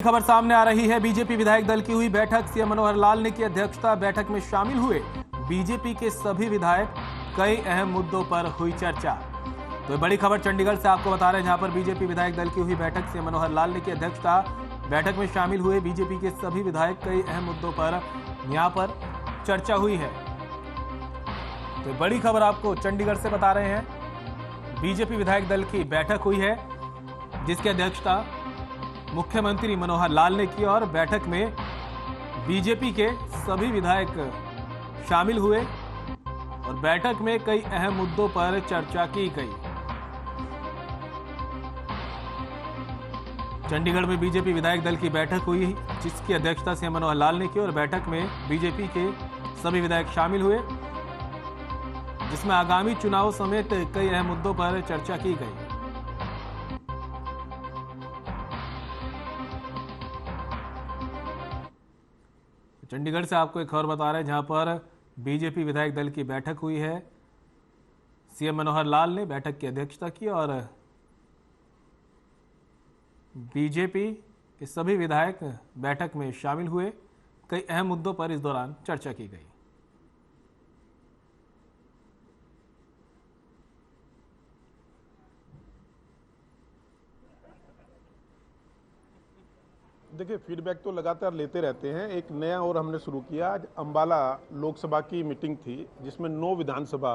खबर सामने आ रही है। बीजेपी विधायक दल की हुई बैठक, सीएम मनोहर लाल ने की अध्यक्षता। बैठक में शामिल हुए बीजेपी के सभी विधायक, कई अहम मुद्दों पर हुई चर्चा। तो बड़ी खबर चंडीगढ़ से आपको बता रहे हैं, जहां पर बीजेपी विधायक दल की हुई बैठक, सीएम मनोहर लाल ने की अध्यक्षता। बैठक में शामिल हुए बीजेपी के सभी विधायक, कई अहम मुद्दों पर यहां पर चर्चा हुई है। तो बड़ी खबर आपको चंडीगढ़ से बता रहे हैं, बीजेपी विधायक दल की बैठक हुई है, जिसकी अध्यक्षता मुख्यमंत्री मनोहर लाल ने की और बैठक में बीजेपी के सभी विधायक शामिल हुए और बैठक में कई अहम मुद्दों पर चर्चा की गई। चंडीगढ़ में बीजेपी विधायक दल की बैठक हुई, जिसकी अध्यक्षता सीएम मनोहर लाल ने की और बैठक में बीजेपी के सभी विधायक शामिल हुए, जिसमें आगामी चुनाव समेत कई अहम मुद्दों पर चर्चा की गई। चंडीगढ़ से आपको एक खबर बता रहे हैं, जहां पर बीजेपी विधायक दल की बैठक हुई है। सीएम मनोहर लाल ने बैठक की अध्यक्षता की और बीजेपी के सभी विधायक बैठक में शामिल हुए। कई अहम मुद्दों पर इस दौरान चर्चा की गई। देखिए, फीडबैक तो लगातार लेते रहते हैं। एक नया और हमने शुरू किया। आज अंबाला लोकसभा की मीटिंग थी, जिसमें 9 विधानसभा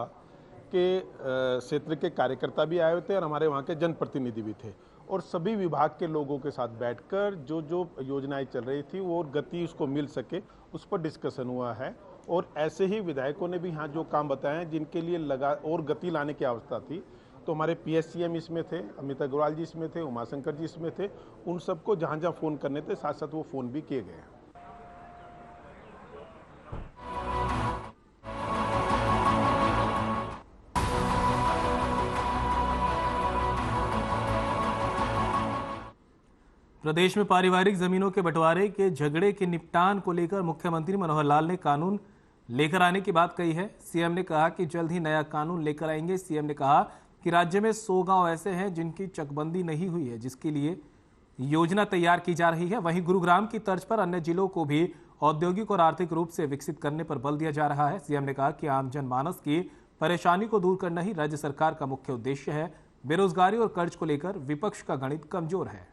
के क्षेत्र के कार्यकर्ता भी आए हुए थे और हमारे वहाँ के जनप्रतिनिधि भी थे, और सभी विभाग के लोगों के साथ बैठकर जो जो योजनाएं चल रही थी वो गति उसको मिल सके, उस पर डिस्कशन हुआ है। और ऐसे ही विधायकों ने भी यहाँ जो काम बताए हैं, जिनके लिए लगा और गति लाने की आवश्यकता थी, तो हमारे पीएससीएम इसमें थे, अमित अग्रवाल जी इसमें थे, उमाशंकर जी इसमें थे। उन सबको जहां जहां फ़ोन करने थे, साथ साथ वो फ़ोन भी किए गए हैं। प्रदेश में पारिवारिक जमीनों के बंटवारे के झगड़े के निपटान को लेकर मुख्यमंत्री मनोहर लाल ने कानून लेकर आने की बात कही है। सीएम ने कहा कि जल्द ही नया कानून लेकर आएंगे। सीएम ने कहा कि राज्य में 100 गांव ऐसे हैं जिनकी चकबंदी नहीं हुई है, जिसके लिए योजना तैयार की जा रही है। वहीं गुरुग्राम की तर्ज पर अन्य जिलों को भी औद्योगिक और आर्थिक रूप से विकसित करने पर बल दिया जा रहा है। सीएम ने कहा कि आम जनमानस की परेशानी को दूर करना ही राज्य सरकार का मुख्य उद्देश्य है। बेरोजगारी और कर्ज को लेकर विपक्ष का गणित कमजोर है।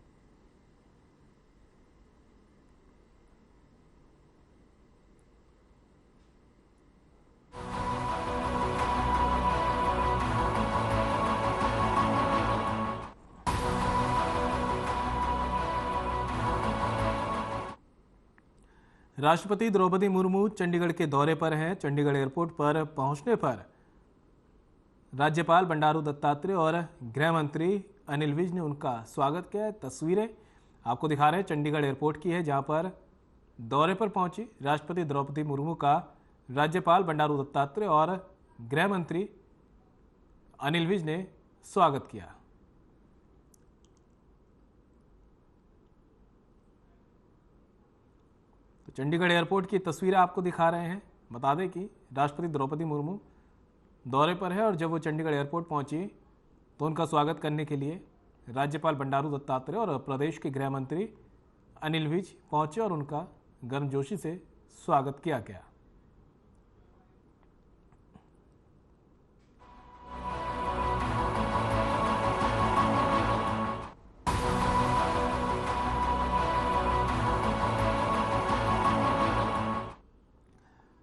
राष्ट्रपति द्रौपदी मुर्मू चंडीगढ़ के दौरे पर हैं। चंडीगढ़ एयरपोर्ट पर पहुंचने पर राज्यपाल बंडारू दत्तात्रेय और गृह मंत्री अनिल विज ने उनका स्वागत किया। तस्वीरें आपको दिखा रहे हैं चंडीगढ़ एयरपोर्ट की है, जहां पर दौरे पर पहुंची राष्ट्रपति द्रौपदी मुर्मू का राज्यपाल बंडारू दत्तात्रेय और गृह मंत्री अनिल विज ने स्वागत किया। चंडीगढ़ एयरपोर्ट की तस्वीरें आपको दिखा रहे हैं। बता दें कि राष्ट्रपति द्रौपदी मुर्मू दौरे पर है और जब वो चंडीगढ़ एयरपोर्ट पहुंची तो उनका स्वागत करने के लिए राज्यपाल बंडारू दत्तात्रेय और प्रदेश के गृह मंत्री अनिल विज पहुंचे और उनका गर्मजोशी से स्वागत किया गया।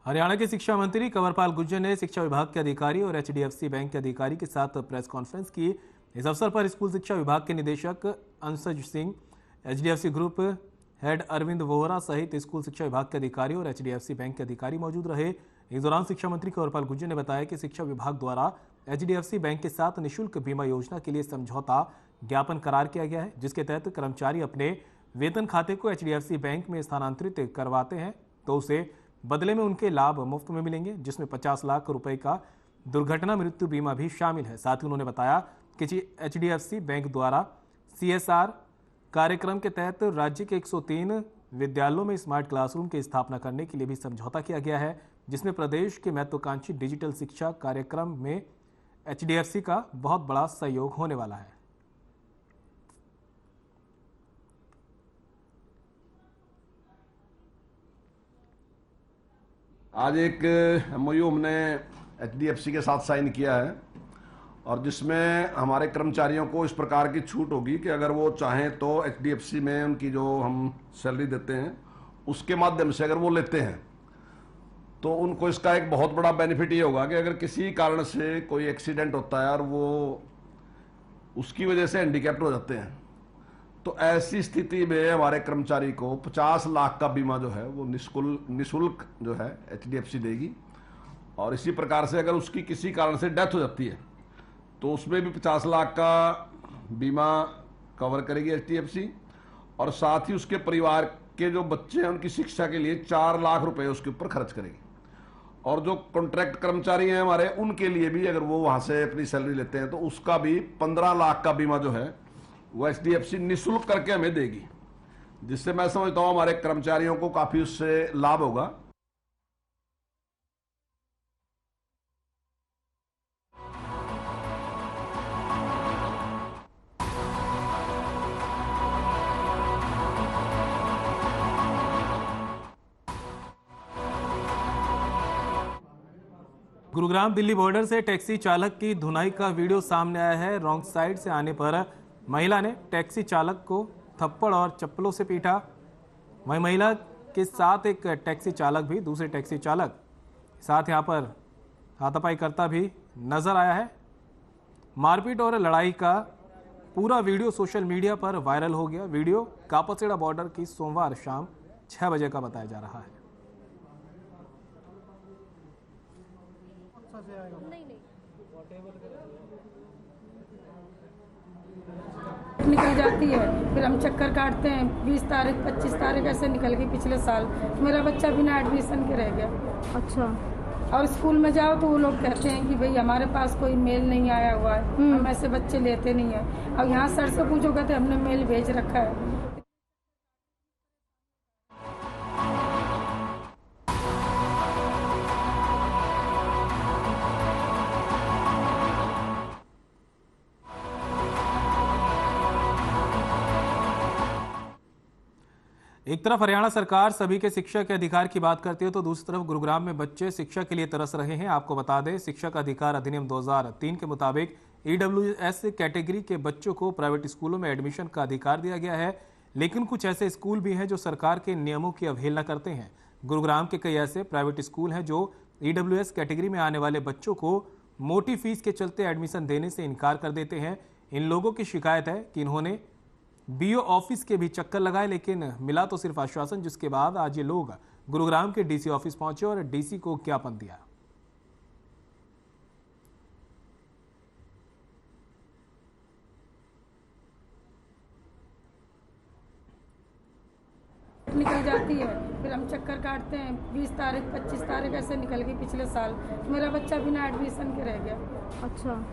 हरियाणा के शिक्षा मंत्री कंवरपाल गुर्जर ने शिक्षा विभाग के अधिकारी और एचडीएफसी बैंक के अधिकारी के साथ प्रेस कॉन्फ्रेंस की। इस अवसर पर स्कूल शिक्षा विभाग के निदेशक Anshaj Singh, HDFC group head Arvind Vohra सहित स्कूल शिक्षा विभाग के अधिकारी और एचडीएफसी बैंक के अधिकारी मौजूद रहे। इस दौरान शिक्षा मंत्री कंवरपाल गुर्जर ने बताया कि शिक्षा विभाग द्वारा एचडीएफसी बैंक के साथ निःशुल्क बीमा योजना के लिए समझौता ज्ञापन करार किया गया है, जिसके तहत कर्मचारी अपने वेतन खाते को एचडीएफसी बैंक में स्थानांतरित करवाते हैं तो उसे बदले में उनके लाभ मुफ्त में मिलेंगे, जिसमें 50 लाख रुपए का दुर्घटना मृत्यु बीमा भी शामिल है। साथ ही उन्होंने बताया कि एचडीएफसी बैंक द्वारा सीएसआर कार्यक्रम के तहत राज्य के 103 विद्यालयों में स्मार्ट क्लासरूम की स्थापना करने के लिए भी समझौता किया गया है, जिसमें प्रदेश के महत्वाकांक्षी डिजिटल शिक्षा कार्यक्रम में एचडीएफसी का बहुत बड़ा सहयोग होने वाला है। आज एक MOU हमने HDFC के साथ साइन किया है और जिसमें हमारे कर्मचारियों को इस प्रकार की छूट होगी कि अगर वो चाहें तो HDFC में उनकी जो हम सैलरी देते हैं उसके माध्यम से अगर वो लेते हैं तो उनको इसका एक बहुत बड़ा बेनिफिट ये होगा कि अगर किसी कारण से कोई एक्सीडेंट होता है और वो उसकी वजह से हैंडीकैप्ड हो जाते हैं तो ऐसी स्थिति में हमारे कर्मचारी को 50 लाख का बीमा जो है वो निःशुल्क जो है HDFC देगी। और इसी प्रकार से अगर उसकी किसी कारण से डेथ हो जाती है तो उसमें भी 50 लाख का बीमा कवर करेगी HDFC और साथ ही उसके परिवार के जो बच्चे हैं उनकी शिक्षा के लिए 4 लाख रुपए उसके ऊपर खर्च करेगी। और जो कॉन्ट्रैक्ट कर्मचारी हैं हमारे उनके लिए भी अगर वो वहां से अपनी सैलरी लेते हैं तो उसका भी 15 लाख का बीमा जो है वो HDFC निःशुल्क करके हमें देगी, जिससे मैं समझता हूं हमारे कर्मचारियों को काफी उससे लाभ होगा। गुरुग्राम दिल्ली बॉर्डर से टैक्सी चालक की धुनाई का वीडियो सामने आया है। रॉन्ग साइड से आने पर महिला ने टैक्सी चालक को थप्पड़ और चप्पलों से पीटा। वहीं महिला के साथ एक टैक्सी चालक भी, दूसरे टैक्सी चालक साथ यहां पर हाथापाई करता भी नजर आया है। मारपीट और लड़ाई का पूरा वीडियो सोशल मीडिया पर वायरल हो गया। वीडियो कापसेड़ा बॉर्डर की सोमवार शाम 6 बजे का बताया जा रहा है। निकल जाती है, फिर हम चक्कर काटते हैं। 20 तारीख 25 तारीख ऐसे निकल गई पिछले साल। मेरा बच्चा बिना एडमिशन के रह गया। अच्छा। और स्कूल में जाओ तो वो लोग कहते हैं कि भाई हमारे पास कोई मेल नहीं आया हुआ है, हम ऐसे बच्चे लेते नहीं है। और यहाँ सर से पूछो कहते हमने मेल भेज रखा है। एक तरफ हरियाणा सरकार सभी के शिक्षा के अधिकार की बात करती है तो दूसरी तरफ गुरुग्राम में बच्चे शिक्षा के लिए तरस रहे हैं। आपको बता दें, शिक्षक अधिकार अधिनियम 2003 के मुताबिक EWS कैटेगरी के बच्चों को प्राइवेट स्कूलों में एडमिशन का अधिकार दिया गया है, लेकिन कुछ ऐसे स्कूल भी हैं जो सरकार के नियमों की अवहेलना करते हैं। गुरुग्राम के कई ऐसे प्राइवेट स्कूल हैं जो EWS कैटेगरी में आने वाले बच्चों को मोटी फीस के चलते एडमिशन देने से इनकार कर देते हैं। इन लोगों की शिकायत है कि इन्होंने BO ऑफिस के भी चक्कर लगाए, लेकिन मिला तो सिर्फ आश्वासन, जिसके बाद आज ये लोग गुरुग्राम के DC ऑफिस पहुंचे और DC को ज्ञापन दिया। निकल जाती है, फिर हम चक्कर काटते हैं। 20 तारीख 25 तारीख ऐसे निकल गई पिछले साल। मेरा बच्चा बिना एडमिशन के रह गया। अच्छा।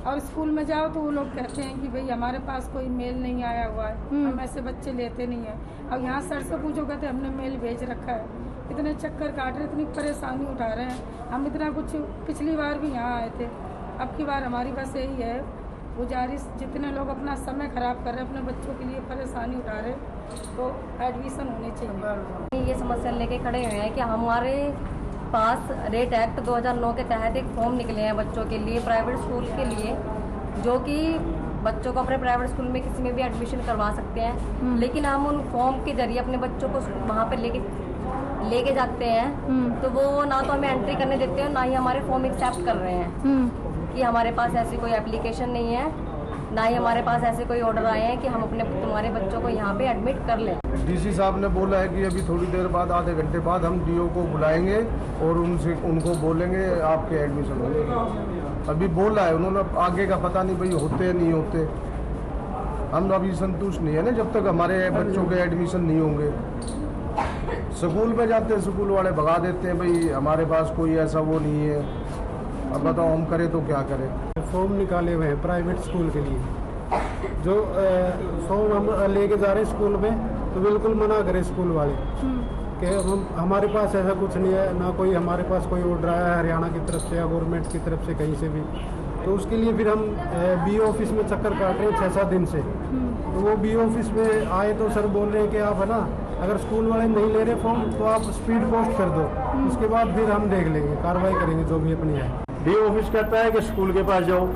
और स्कूल में जाओ तो वो लोग कहते हैं कि भाई हमारे पास कोई मेल नहीं आया हुआ है, हम ऐसे बच्चे लेते नहीं है। और यहाँ सर से पूछो कहते हमने मेल भेज रखा है। इतने चक्कर काट रहे, इतनी परेशानी उठा रहे हैं। हम इतना कुछ पिछली बार भी यहाँ आए थे, अब की बार हमारी बस यही है गुजारिश, जितने लोग अपना समय खराब कर रहे हैं, अपने बच्चों के लिए परेशानी उठा रहे, तो एडमिशन होने चाहिए। ये समस्या लेके खड़े हुए हैं कि हमारे पास रेट एक्ट 2009 के तहत एक फॉर्म निकले हैं बच्चों के लिए, प्राइवेट स्कूल के लिए, जो कि बच्चों को अपने प्राइवेट स्कूल में किसी में भी एडमिशन करवा सकते हैं। लेकिन हम उन फॉर्म के जरिए अपने बच्चों को वहाँ पे लेके जाते हैं तो वो ना तो हमें एंट्री करने देते हैं, ना ही हमारे फॉर्म एक्सेप्ट कर रहे हैं कि हमारे पास ऐसी कोई एप्लीकेशन नहीं है, ना ही हमारे पास ऐसे कोई ऑर्डर आए हैं कि हम तुम्हारे बच्चों को यहाँ पे एडमिट कर लें। DC साहब ने बोला है कि अभी थोड़ी देर बाद, आधे घंटे बाद हम DO को बुलाएंगे और उनको बोलेंगे आपके एडमिशन होंगे। अभी बोला है उन्होंने, आगे का पता नहीं भाई होते या नहीं होते। हम अभी संतुष्ट नहीं है ना जब तक हमारे बच्चों के एडमिशन नहीं होंगे। स्कूल में जाते हैं, स्कूल वाले भगा देते हैं, भाई हमारे पास कोई ऐसा वो नहीं है। अब बताओ हम करें तो क्या करें। फॉर्म निकाले हुए हैं प्राइवेट स्कूल के लिए, जो फॉर्म हम लेके जा रहे हैं स्कूल में, तो बिल्कुल मना करें स्कूल वाले कि हमारे पास ऐसा कुछ नहीं है, ना कोई हमारे पास कोई ऑर्डर आया है हरियाणा की तरफ से या गवर्नमेंट की तरफ से कहीं से भी। तो उसके लिए फिर हम BO ऑफिस में चक्कर काट रहे हैं 6-7 दिन से। तो वो BO ऑफिस में आए तो सर बोल रहे हैं कि आप है ना अगर स्कूल वाले नहीं ले रहे फॉर्म तो आप स्पीड पोस्ट कर दो, उसके बाद फिर हम देख लेंगे, कार्रवाई करेंगे जो भी अपनी है। डी ऑफिस कहता है कि स्कूल के पास जाओ,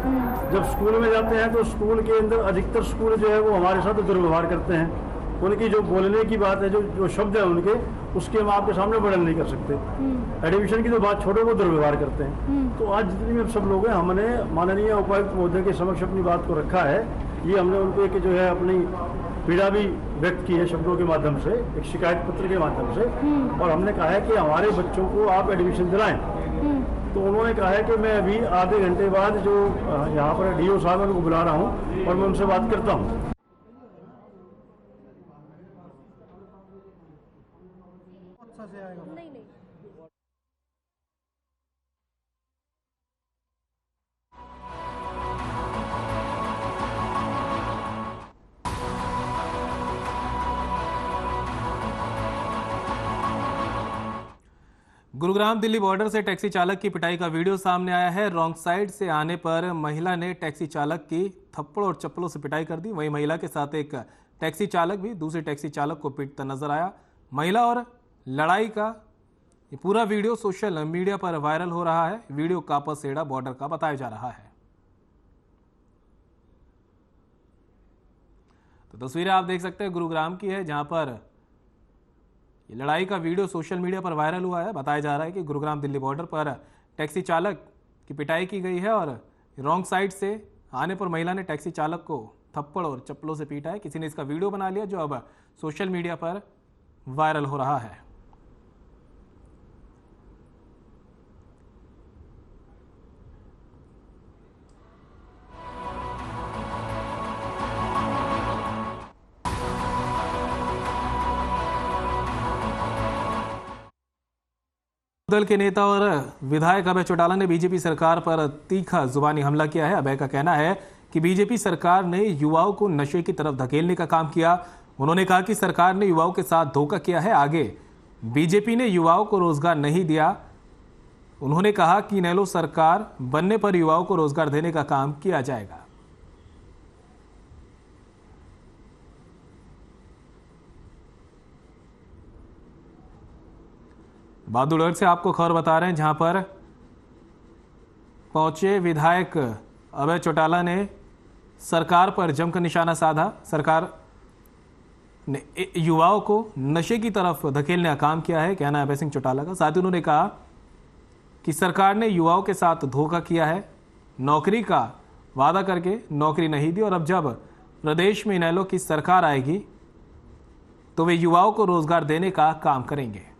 जब स्कूल में जाते हैं तो स्कूल के अंदर अधिकतर स्कूल जो है वो हमारे साथ दुर्व्यवहार करते हैं। उनकी जो बोलने की बात है, जो शब्द है उनके, उसके हम आपके सामने वर्णन नहीं कर सकते। एडमिशन की तो बात छोड़ो, वो दुर्व्यवहार करते हैं। तो आज जितने भी सब लोग हैं, हमने माननीय उपायुक्त महोदय के समक्ष अपनी बात को रखा है। ये हमने उनको एक जो है अपनी पीड़ा भी व्यक्त की है शब्दों के माध्यम से, एक शिकायत पत्र के माध्यम से, और हमने कहा है कि हमारे बच्चों को आप एडमिशन दिलाएं। तो उन्होंने कहा है कि मैं अभी आधे घंटे बाद जो यहाँ पर डीओ साहब उनको बुला रहा हूँ और मैं उनसे बात करता हूँ। नहीं। गुरुग्राम दिल्ली बॉर्डर से टैक्सी चालक की पिटाई का वीडियो सामने आया है। रॉन्ग साइड से आने पर महिला ने टैक्सी चालक की थप्पड़ और चप्पलों से पिटाई कर दी। वहीं महिला के साथ एक टैक्सी चालक भी दूसरे टैक्सी चालक को पीटता नजर आया। महिला और लड़ाई का ये पूरा वीडियो सोशल मीडिया पर वायरल हो रहा है। वीडियो कापासेड़ा बॉर्डर का बताया जा रहा है। तो तस्वीरें आप देख सकते हैं गुरुग्राम की है, जहां पर ये लड़ाई का वीडियो सोशल मीडिया पर वायरल हुआ है। बताया जा रहा है कि गुरुग्राम दिल्ली बॉर्डर पर टैक्सी चालक की पिटाई की गई है और रॉन्ग साइड से आने पर महिला ने टैक्सी चालक को थप्पड़ और चप्पलों से पीटा है। किसी ने इसका वीडियो बना लिया जो अब सोशल मीडिया पर वायरल हो रहा है। दल के नेता और विधायक अभय चौटाला ने बीजेपी सरकार पर तीखा जुबानी हमला किया है। अभय का कहना है कि बीजेपी सरकार ने युवाओं को नशे की तरफ धकेलने का काम किया। उन्होंने कहा कि सरकार ने युवाओं के साथ धोखा किया है। आगे बीजेपी ने युवाओं को रोजगार नहीं दिया। उन्होंने कहा कि इनेलो सरकार बनने पर युवाओं को रोजगार देने का काम किया जाएगा। बहादुरगढ़ से आपको खबर बता रहे हैं, जहां पर पहुंचे विधायक अभय चौटाला ने सरकार पर जमकर निशाना साधा। सरकार ने युवाओं को नशे की तरफ धकेलने का काम किया है, कहना है अभय सिंह चौटाला का। साथ ही उन्होंने कहा कि सरकार ने युवाओं के साथ धोखा किया है, नौकरी का वादा करके नौकरी नहीं दी, और अब जब प्रदेश में इनेलो की सरकार आएगी तो वे युवाओं को रोजगार देने का काम करेंगे।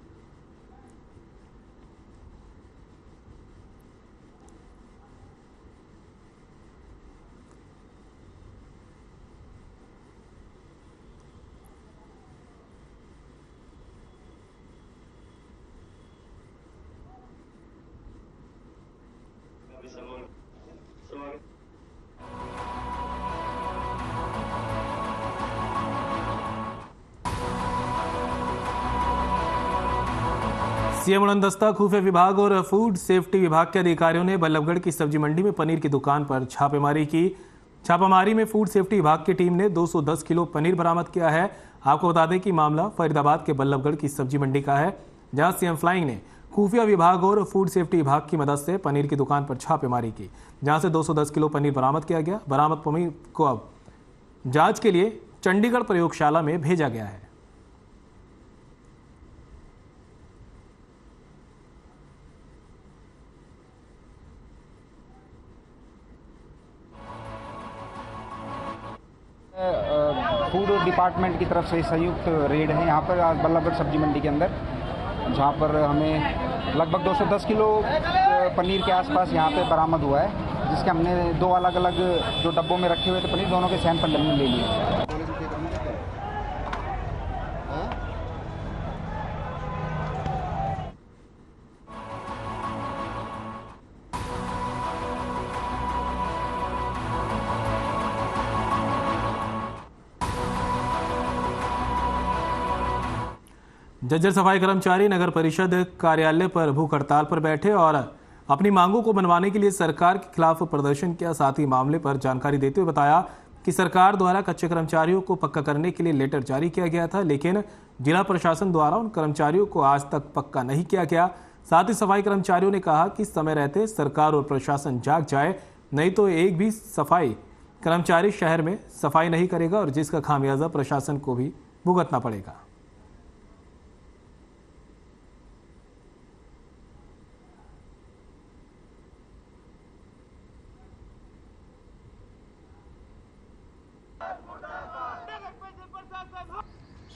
सीएम उड़नदस्ता, खुफिया विभाग और फूड सेफ्टी विभाग के अधिकारियों ने बल्लभगढ़ की सब्जी मंडी में पनीर की दुकान पर छापेमारी की। छापामारी में फूड सेफ्टी विभाग की टीम ने 210 किलो पनीर बरामद किया है। आपको बता दें कि मामला फरीदाबाद के बल्लभगढ़ की सब्जी मंडी का है, जहां सीएम फ्लाइंग ने खुफिया विभाग और फूड सेफ्टी विभाग की मदद से पनीर की दुकान पर छापेमारी की, जहां से 210 किलो पनीर बरामद किया गया। बरामद पनीर को अब जांच के लिए चंडीगढ़ प्रयोगशाला में भेजा गया है। फूड डिपार्टमेंट की तरफ से संयुक्त रेड है यहाँ पर बल्लभगढ़ सब्जी मंडी के अंदर, जहाँ पर हमें लगभग 210 किलो पनीर के आसपास यहाँ पे बरामद हुआ है, जिसके हमने 2 अलग अलग जो डब्बों में रखे हुए थे पनीर, दोनों के सैंपल हमने ले लिए। जर्जर सफाई कर्मचारी नगर परिषद कार्यालय पर भूख हड़ताल पर बैठे और अपनी मांगों को मनवाने के लिए सरकार के खिलाफ प्रदर्शन किया। साथ ही मामले पर जानकारी देते हुए बताया कि सरकार द्वारा कच्चे कर्मचारियों को पक्का करने के लिए लेटर जारी किया गया था, लेकिन जिला प्रशासन द्वारा उन कर्मचारियों को आज तक पक्का नहीं किया गया। साथ ही सफाई कर्मचारियों ने कहा कि समय रहते सरकार और प्रशासन जाग जाए, नहीं तो एक भी सफाई कर्मचारी शहर में सफाई नहीं करेगा और जिसका खामियाजा प्रशासन को भी भुगतना पड़ेगा।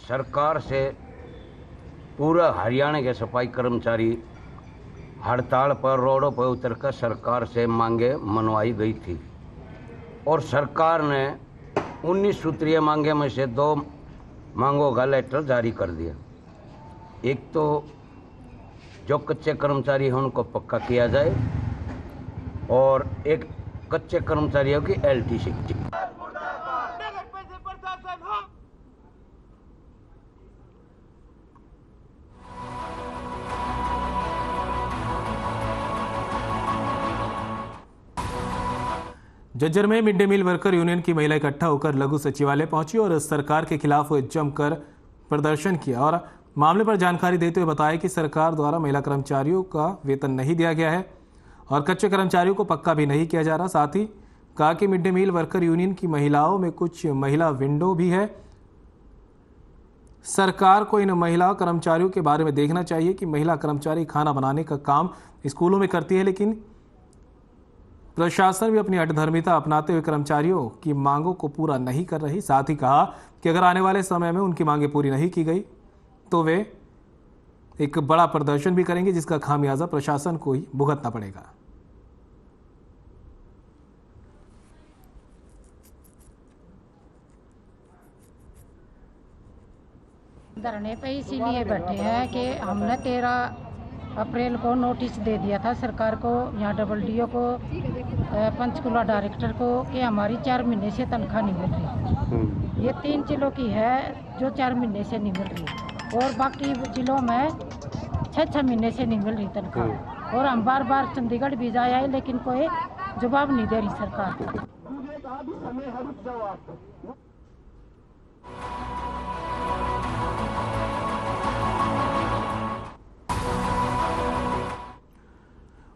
सरकार से पूरा हरियाणा के सफाई कर्मचारी हड़ताल पर रोडों पर उतरकर सरकार से मांगे मनवाई गई थी और सरकार ने 19 सूत्रीय मांगे में से 2 मांगों का लेटर जारी कर दिया। एक तो जो कच्चे कर्मचारी हैं उनको पक्का किया जाए और एक कच्चे कर्मचारियों की LTC। झज्जर में mid day meal worker union की महिला इकट्ठा होकर लघु सचिवालय पहुंची और सरकार के खिलाफ जमकर प्रदर्शन किया और मामले पर जानकारी देते हुए बताया कि सरकार द्वारा महिला कर्मचारियों का वेतन नहीं दिया गया है और कच्चे कर्मचारियों को पक्का भी नहीं किया जा रहा। साथ ही कहा कि mid day meal worker union की महिलाओं में कुछ महिला विंडो भी है। सरकार को इन महिला कर्मचारियों के बारे में देखना चाहिए कि महिला कर्मचारी खाना बनाने का काम स्कूलों में करती है, लेकिन प्रशासन भी अपनी अठधर्मिता अपनाते हुए कर्मचारियों की मांगों को पूरा नहीं कर रही। साथ ही कहा कि अगर आने वाले समय में उनकी मांगें पूरी नहीं की गई तो वे एक बड़ा प्रदर्शन भी करेंगे, जिसका खामियाजा प्रशासन को ही भुगतना पड़ेगा। धरने पे इसीलिए बैठे हैं कि हमने 13 अप्रैल को नोटिस दे दिया था सरकार को, यहाँ WDO को, पंचकुला डायरेक्टर को कि हमारी 4 महीने से तनख्वाह नहीं मिल रही। ये 3 जिलों की है जो 4 महीने से नहीं मिल रही और बाकी जिलों में 6-6 महीने से नहीं मिल रही तनख्वाह। और हम बार बार चंडीगढ़ भी जाए आए लेकिन कोई जवाब नहीं दे रही सरकार।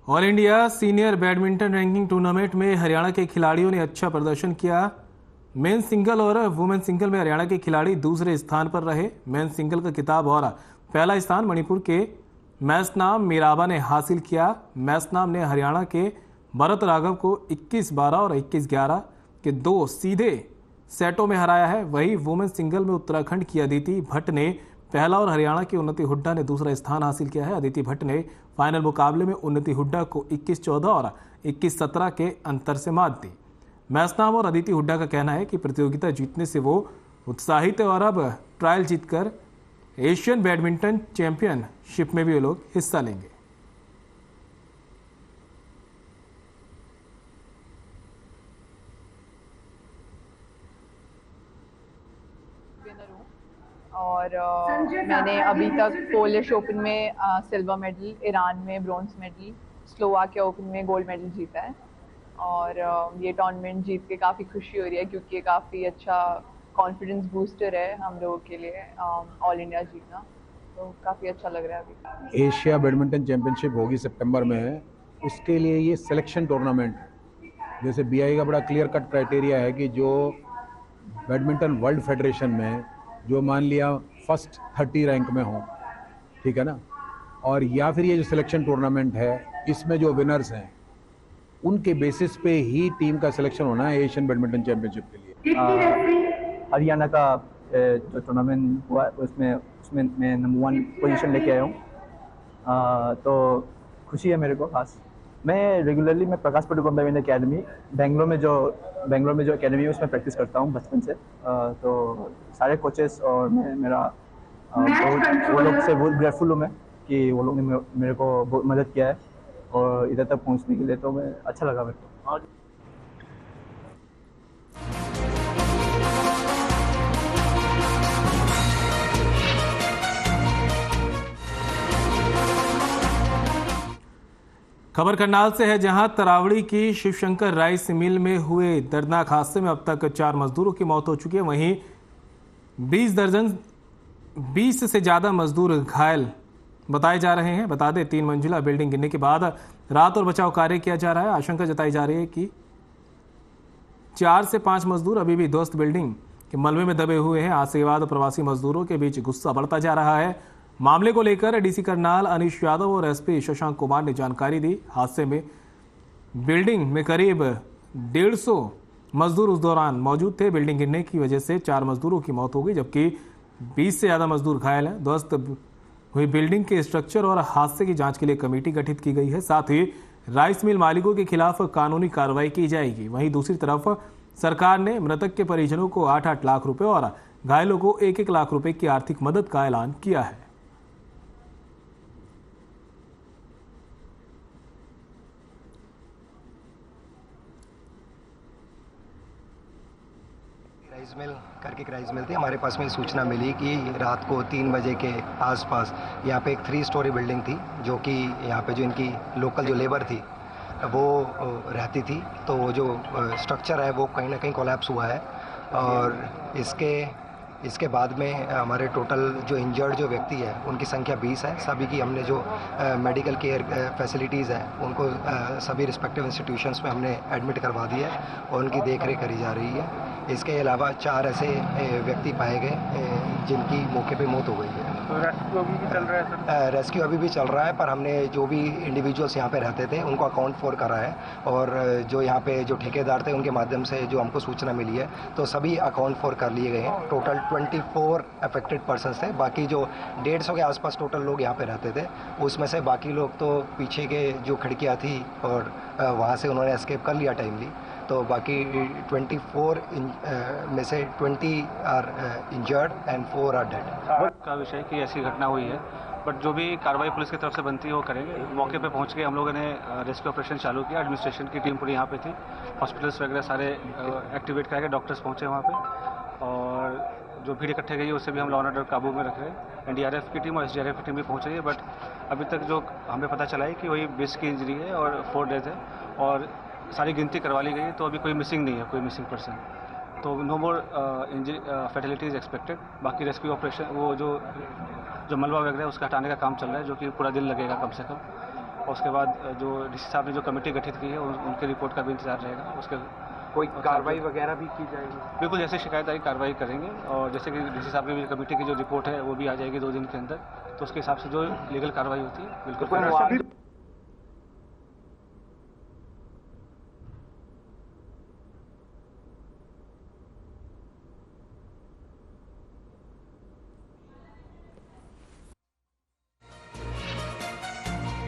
All India senior badminton ranking tournament में हरियाणा के खिलाड़ियों ने अच्छा प्रदर्शन किया। मेन सिंगल और वुमेन सिंगल में हरियाणा के खिलाड़ी दूसरे स्थान पर रहे। मेन सिंगल का खिताब और पहला स्थान मणिपुर के मैसनाम मीराबा ने हासिल किया। मैसनाम ने हरियाणा के भरत राघव को 21-12 और 21-11 के 2 सीधे सेटों में हराया है। वहीं वुमेन सिंगल में उत्तराखंड की अदिति भट्ट ने पहला और हरियाणा की उन्नति हुड्डा ने दूसरा स्थान हासिल किया है। अदिति भट्ट ने फाइनल मुकाबले में उन्नति हुड्डा को 21-14 और 21-17 के अंतर से मात दी। मैसनाम और अदिति हुड्डा का कहना है कि प्रतियोगिता जीतने से वो उत्साहित है और अब ट्रायल जीतकर एशियन बैडमिंटन चैंपियनशिप में भी वो लोग हिस्सा लेंगे। और मैंने अभी तक पोलिश ओपन में सिल्वर मेडल, ईरान में ब्रॉन्ज मेडल, स्लोवाकिया ओपन में गोल्ड मेडल जीता है और ये टूर्नामेंट जीत के काफ़ी खुशी हो रही है क्योंकि ये काफ़ी अच्छा कॉन्फिडेंस बूस्टर है हम लोगों के लिए ऑल इंडिया जीतना, तो काफ़ी अच्छा लग रहा है अभी। एशिया बैडमिंटन चैंपियनशिप होगी सितंबर में है, उसके लिए ये सिलेक्शन टूर्नामेंट, जैसे BI का बड़ा क्लियर कट क्राइटेरिया है कि जो बैडमिंटन वर्ल्ड फेडरेशन में जो मान लिया फर्स्ट 30 रैंक में हो, ठीक है ना, और या फिर ये जो सिलेक्शन टूर्नामेंट है इसमें जो विनर्स हैं उनके बेसिस पे ही टीम का सिलेक्शन होना है एशियन बैडमिंटन चैंपियनशिप के लिए। हरियाणा का जो टूर्नामेंट हुआ उसमें मैं नंबर 1 पोजीशन लेके आया हूँ, तो खुशी है मेरे को खास। मैं रेगुलरली प्रकाश पडुकोन बैडमिंटन अकेडमी बेंगलोर में जो अकेडमी है उसमें प्रैक्टिस करता हूँ बचपन से, तो सारे कोचेस और मेरा वो लोग से बहुत ग्रेटफुल हूँ मैं कि वो लोग ने मेरे को बहुत मदद किया है और इधर तक पहुँचने के लिए, तो मैं अच्छा लगा मेरे को। खबर करनाल से है, जहां तरावड़ी की शिवशंकर राइस मिल में हुए दर्दनाक हादसे में अब तक 4 मजदूरों की मौत हो चुकी है। वहीं 20 दर्जन 20 से ज़्यादा मजदूर घायल बताए जा रहे हैं। बता दें 3 मंजिला बिल्डिंग गिरने के बाद राहत और बचाव कार्य किया जा रहा है। आशंका जताई जा रही है कि 4 से 5 मजदूर अभी भी ध्वस्त बिल्डिंग के मलबे में दबे हुए हैं। हादसे के बाद प्रवासी मजदूरों के बीच गुस्सा बढ़ता जा रहा है। मामले को लेकर डीसी करनाल अनीश यादव और एसपी शशांक कुमार ने जानकारी दी। हादसे में बिल्डिंग में करीब 150 मजदूर उस दौरान मौजूद थे। बिल्डिंग गिरने की वजह से 4 मजदूरों की मौत हो गई, जबकि 20 से ज़्यादा मजदूर घायल हैं। ध्वस्त हुई बिल्डिंग के स्ट्रक्चर और हादसे की जांच के लिए कमेटी गठित की गई है। साथ ही राइस मिल मालिकों के खिलाफ कानूनी कार्रवाई की जाएगी। वहीं दूसरी तरफ सरकार ने मृतक के परिजनों को 8-8 लाख रुपए और घायलों को 1-1 लाख रुपए की आर्थिक मदद का ऐलान किया है। राइस मिल करके एक राइस मिल थी। हमारे पास में सूचना मिली कि रात को 3 बजे के आसपास यहाँ पे एक 3 स्टोरी बिल्डिंग थी, जो कि यहाँ पे जो इनकी लोकल जो लेबर थी वो रहती थी। तो वो जो स्ट्रक्चर है वो कहीं ना कहीं कोलैप्स हुआ है। और इसके बाद में हमारे टोटल जो इंजर्ड जो व्यक्ति है उनकी संख्या 20 है। सभी की हमने जो मेडिकल केयर फैसिलिटीज़ हैं उनको सभी रिस्पेक्टिव इंस्टीट्यूशंस में हमने एडमिट करवा दिया है और उनकी देखरेख करी जा रही है। इसके अलावा 4 ऐसे व्यक्ति पाए गए जिनकी मौके पे मौत हो गई है। तो रेस्क्यू अभी भी चल रहा है सर? रेस्क्यू अभी भी चल रहा है, पर हमने जो भी इंडिविजुअल्स यहाँ पे रहते थे उनको अकाउंट फॉर करा है। और जो यहाँ पे जो ठेकेदार थे उनके माध्यम से जो हमको सूचना मिली है तो सभी अकाउंट फॉर कर लिए गए हैं। टोटल 24 अफेक्टेड पर्सनस थे। बाकी जो 150 के आसपास टोटल लोग यहाँ पे रहते थे, उसमें से बाकी लोग तो पीछे के जो खिड़कियाँ थी और वहाँ से उन्होंने एस्केप कर लिया टाइमली। तो बाकी 24 में से 20 are injured and 4 are dead. का विषय कि ऐसी घटना हुई है, बट जो भी कार्रवाई पुलिस की तरफ से बनती है वो करेंगे। मौके पे पहुंच के हम लोगों ने रेस्क्यू ऑपरेशन चालू किया। एडमिनिस्ट्रेशन की टीम पूरी यहाँ पे थी, हॉस्पिटल्स वगैरह सारे एक्टिवेट कराए गए, डॉक्टर्स पहुँचे वहाँ पे। और जो भीड़ इकट्ठे गई है उससे भी हम लॉ एंड ऑर्डर काबू में रख रहे हैं। एनडीआरएफ की टीम और एसडीआरएफ की टीम भी पहुँच रही है, बट अभी तक जो हमें पता चला है कि वही 20 की इंजरी है और 4 डेथ है और सारी गिनती करवा ली गई है। तो अभी कोई मिसिंग नहीं है, कोई मिसिंग पर्सन। तो नो मोर इंजरी फैटेलिटीज एक्सपेक्टेड। बाकी रेस्क्यू ऑपरेशन वो जो मलबा वगैरह है उसका हटाने का काम चल रहा है, जो कि पूरा दिन लगेगा कम से कम। और उसके बाद जो डीसी साहब ने जो कमेटी गठित की है उनके रिपोर्ट का भी इंतजार रहेगा। उसके कोई कार्रवाई वगैरह भी की जाएगी? बिल्कुल, जैसे शिकायत आई कार्रवाई करेंगे। और जैसे कि डीसी साहब की कमेटी की जो रिपोर्ट है वो भी आ जाएगी 2 दिन के अंदर। तो उसके हिसाब से जो लीगल कार्रवाई होती है बिल्कुल।